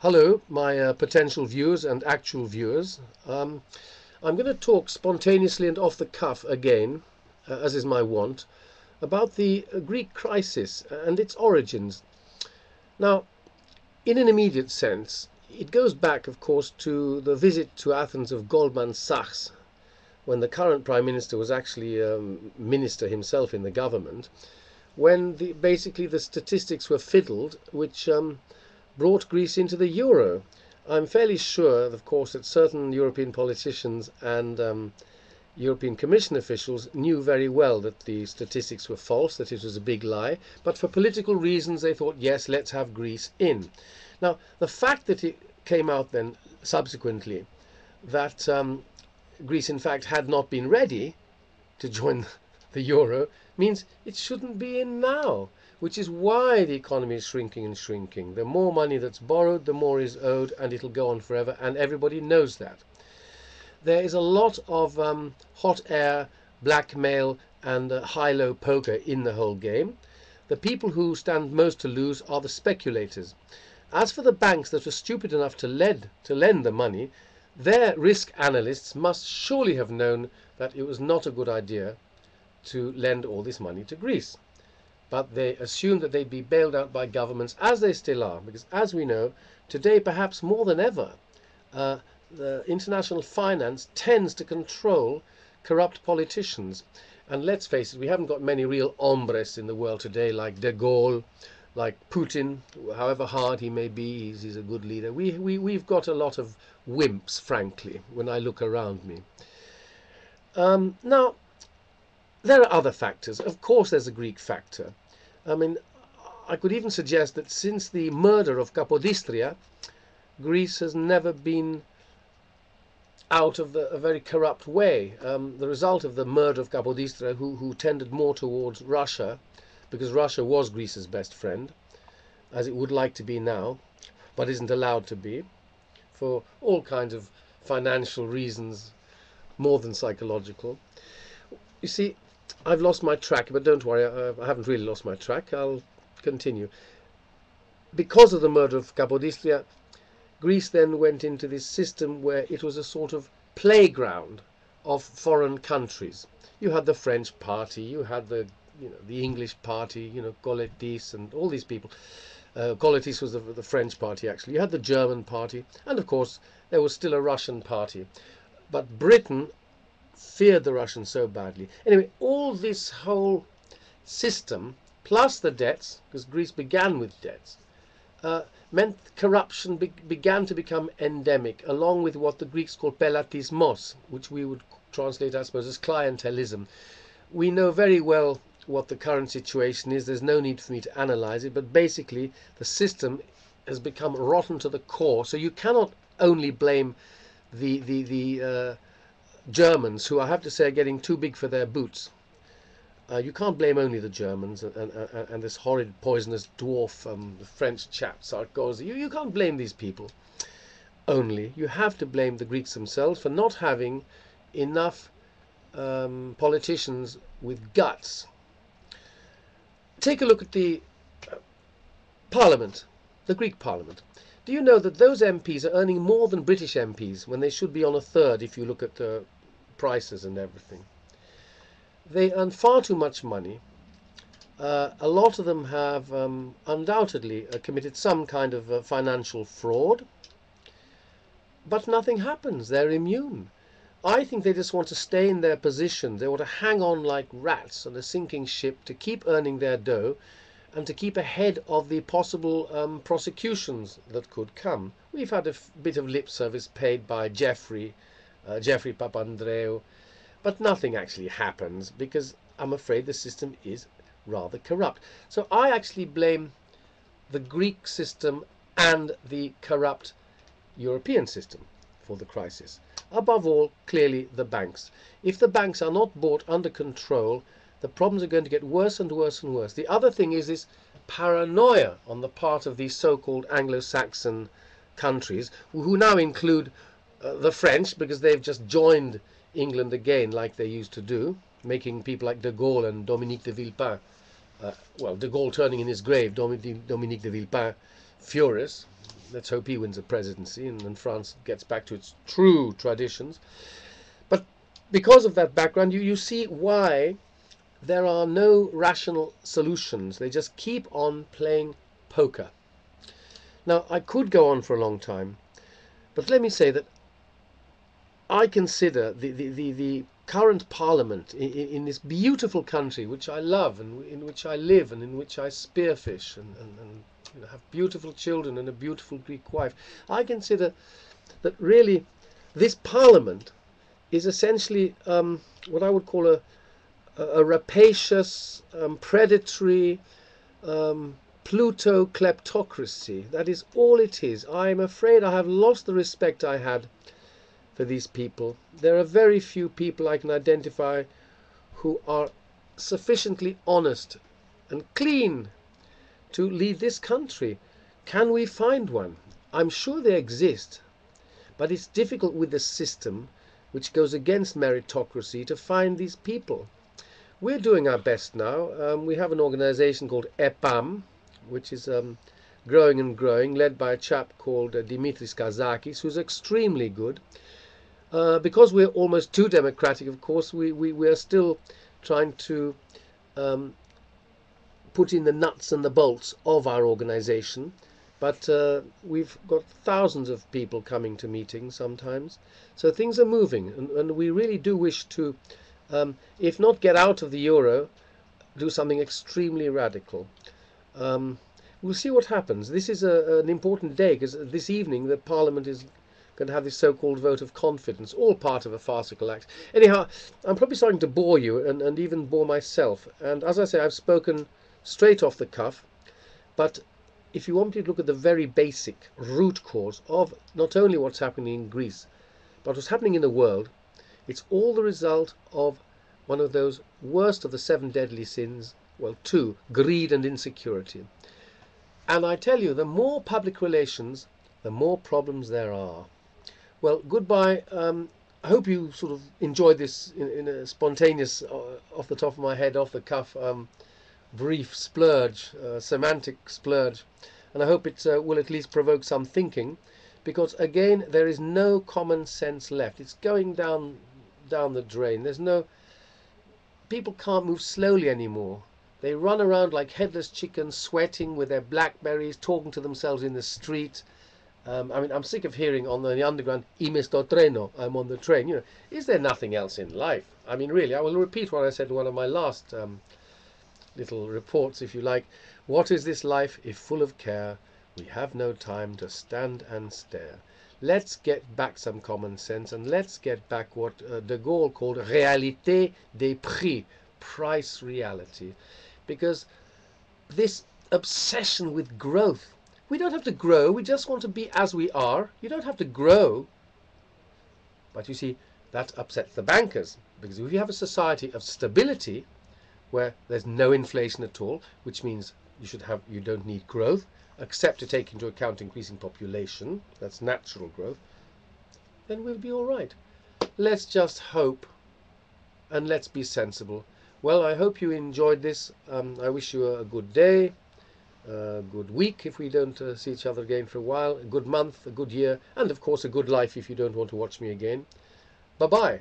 Hello, my potential viewers and actual viewers. I'm going to talk spontaneously and off the cuff again, as is my wont, about the Greek crisis and its origins. Now, in an immediate sense, it goes back, of course, to the visit to Athens of Goldman Sachs, when the current Prime Minister was actually minister himself in the government, when basically the statistics were fiddled, which brought Greece into the euro. I'm fairly sure, of course, that certain European politicians and European Commission officials knew very well that the statistics were false, that it was a big lie, but for political reasons they thought, yes, let's have Greece in. Now, the fact that it came out then subsequently that Greece, in fact, had not been ready to join the euro means it shouldn't be in now, which is why the economy is shrinking and shrinking. The more money that's borrowed, the more is owed, and it'll go on forever, and everybody knows that. There is a lot of hot air, blackmail, and high-low poker in the whole game. The people who stand most to lose are the speculators. As for the banks that were stupid enough to lend the money, their risk analysts must surely have known that it was not a good idea to lend all this money to Greece. But they assumed that they'd be bailed out by governments, as they still are, because as we know, today perhaps more than ever, the international finance tends to control corrupt politicians. And let's face it, we haven't got many real hombres in the world today, like De Gaulle, like Putin, however hard he may be, he's a good leader. We've got a lot of wimps, frankly, when I look around me. Now, there are other factors. Of course, there's a Greek factor. I mean, I could even suggest that since the murder of Capodistria, Greece has never been out of a very corrupt way. The result of the murder of Capodistria, who tended more towards Russia, because Russia was Greece's best friend, as it would like to be now, but isn't allowed to be, for all kinds of financial reasons, more than psychological. You see, I've lost my track, but don't worry, I haven't really lost my track. I'll continue. Because of the murder of Capodistria, Greece then went into this system where it was a sort of playground of foreign countries. You had the French party, you had the English party, Coletis and all these people. Coletis was the French party, actually. You had the German party, and of course there was still a Russian party. But Britain feared the Russians so badly. Anyway, all this whole system, plus the debts, because Greece began with debts, meant corruption began to become endemic, along with what the Greeks call pelatismos, which we would translate, I suppose, as clientelism. We know very well what the current situation is. There's no need for me to analyze it, but basically the system has become rotten to the core. So you cannot only blame the Germans, who I have to say are getting too big for their boots. You can't blame only the Germans and this horrid poisonous dwarf, the French chap, Sarkozy. You can't blame these people only. You have to blame the Greeks themselves for not having enough politicians with guts. Take a look at the Parliament, the Greek Parliament. Do you know that those MPs are earning more than British MPs when they should be on a third if you look at prices and everything? They earn far too much money. A lot of them have undoubtedly committed some kind of financial fraud, but nothing happens. They're immune. I think they just want to stay in their position. They want to hang on like rats on a sinking ship to keep earning their dough and to keep ahead of the possible prosecutions that could come. We've had a bit of lip service paid by Geoffrey Papandreou, but nothing actually happens because I'm afraid the system is rather corrupt. So I actually blame the Greek system and the corrupt European system for the crisis. Above all, clearly the banks. If the banks are not brought under control, the problems are going to get worse and worse and worse. The other thing is this paranoia on the part of these so-called Anglo-Saxon countries, who now include the French, because they've just joined England again like they used to do, making people like De Gaulle and Dominique de Villepin, De Gaulle turning in his grave, Dominique de Villepin furious. let's hope he wins the presidency and France gets back to its true traditions. But because of that background, you see why there are no rational solutions. They just keep on playing poker. Now, I could go on for a long time, but let me say that I consider the current parliament in this beautiful country, which I love and in which I live and in which I spearfish and have beautiful children and a beautiful Greek wife. I consider that really this parliament is essentially what I would call a rapacious, predatory, Pluto kleptocracy. That is all it is. I'm afraid I have lost the respect I had for these people. There are very few people I can identify who are sufficiently honest and clean to lead this country. Can we find one? I'm sure they exist, but it's difficult with the system which goes against meritocracy to find these people. We're doing our best now. We have an organization called EPAM, which is growing and growing, led by a chap called Dimitris Kazakis, who's extremely good. Because we're almost too democratic, of course, we are still trying to put in the nuts and the bolts of our organization. But we've got thousands of people coming to meetings sometimes. So things are moving, and we really do wish to, if not get out of the euro, do something extremely radical. We'll see what happens. This is an important day, because this evening the Parliament is going to have this so-called vote of confidence, all part of a farcical act. Anyhow, I'm probably starting to bore you and even bore myself. And as I say, I've spoken straight off the cuff. But if you want me to look at the very basic root cause of not only what's happening in Greece, but what's happening in the world, it's all the result of one of those worst of the 7 deadly sins, well, 2, greed and insecurity. And I tell you, the more public relations, the more problems there are. Well, goodbye. I hope you sort of enjoyed this in a spontaneous, off the top of my head, off the cuff, brief splurge, semantic splurge. And I hope it will at least provoke some thinking, because again, there is no common sense left. It's going down the drain. There's no... People can't move slowly anymore. They run around like headless chickens, sweating with their blackberries, talking to themselves in the street. I mean, I'm sick of hearing on the underground, "Είμαι στο τρένο," I'm on the train. You know, is there nothing else in life? I mean, really, I will repeat what I said in one of my last little reports, if you like. What is this life if full of care? We have no time to stand and stare. Let's get back some common sense, and let's get back what de Gaulle called réalité des prix, price reality. Because this obsession with growth, we don't have to grow, we just want to be as we are. You don't have to grow. But you see, that upsets the bankers, because if you have a society of stability where there's no inflation at all, which means you don't need growth, except to take into account increasing population, that's natural growth, then we'll be all right. Let's just hope, and let's be sensible. Well, I hope you enjoyed this. I wish you a good day, a good week if we don't see each other again for a while, a good month, a good year, and of course a good life if you don't want to watch me again. Bye-bye.